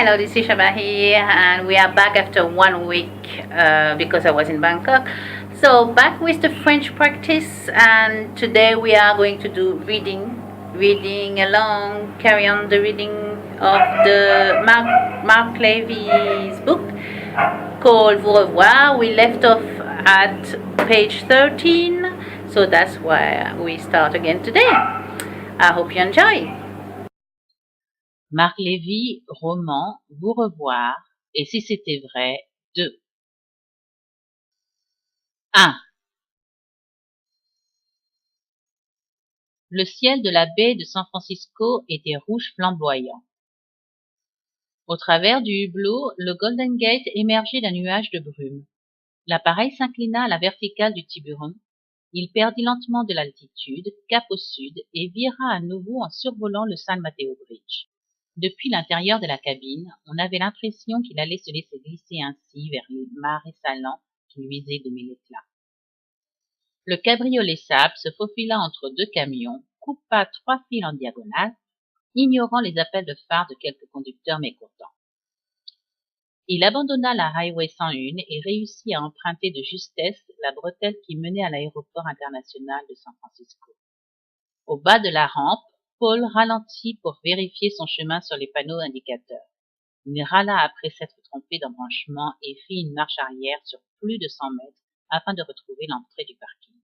Hello, this is Shaba here, and we are back after 1 week because I was in Bangkok. So, back with the French practice, and today we are going to do reading along, carry on the reading of the Marc Levy's book called Vous revoir. We left off at page 13, so that's why we start again today. I hope you enjoy. Marc Lévy, roman, Vous revoir, et si c'était vrai, 2. 1. Le ciel de la baie de San Francisco était rouge flamboyant. Au travers du hublot, le Golden Gate émergeait d'un nuage de brume. L'appareil s'inclina à la verticale du Tiburon. Il perdit lentement de l'altitude, cap au sud, et vira à nouveau en survolant le San Mateo Bridge. Depuis l'intérieur de la cabine, on avait l'impression qu'il allait se laisser glisser ainsi vers les marais salants qui luisaient de mille éclats. Le cabriolet sable se faufila entre deux camions, coupa 3 fils en diagonale, ignorant les appels de phare de quelques conducteurs mécontents. Il abandonna la Highway 101 et réussit à emprunter de justesse la bretelle qui menait à l'aéroport international de San Francisco. Au bas de la rampe, Paul ralentit pour vérifier son chemin sur les panneaux indicateurs. Il râla après s'être trompé d'embranchement et fit une marche arrière sur plus de 100 mètres afin de retrouver l'entrée du parking.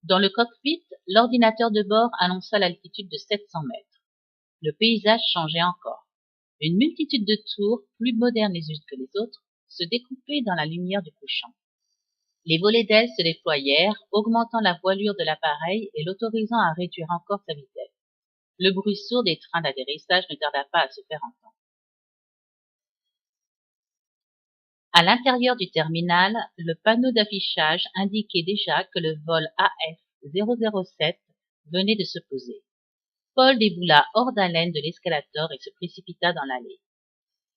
Dans le cockpit, l'ordinateur de bord annonça l'altitude de 700 mètres. Le paysage changeait encore. Une multitude de tours, plus modernes les unes que les autres, se découpaient dans la lumière du couchant. Les volets d'ailes se déployèrent, augmentant la voilure de l'appareil et l'autorisant à réduire encore sa vitesse. Le bruit sourd des trains d'atterrissage ne tarda pas à se faire entendre. À l'intérieur du terminal, le panneau d'affichage indiquait déjà que le vol AF007 venait de se poser. Paul déboula hors d'haleine de l'escalator et se précipita dans l'allée.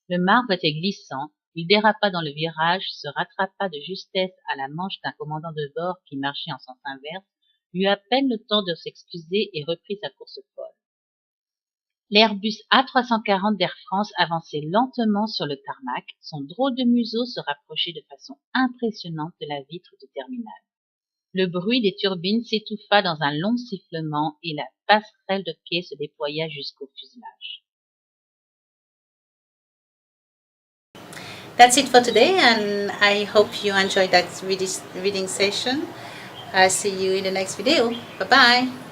Le marbre était glissant, il dérapa dans le virage, se rattrapa de justesse à la manche d'un commandant de bord qui marchait en sens inverse, eut à peine le temps de s'excuser et reprit sa course folle. L'Airbus A340 d'Air France avançait lentement sur le tarmac, son drôle de museau se rapprochait de façon impressionnante de la vitre du terminal. Le bruit des turbines s'étouffa dans un long sifflement et la passerelle de quai se déploya jusqu'au fuselage. That's it for today, and I hope you enjoyed that reading session. I'll see you in the next video. Bye bye.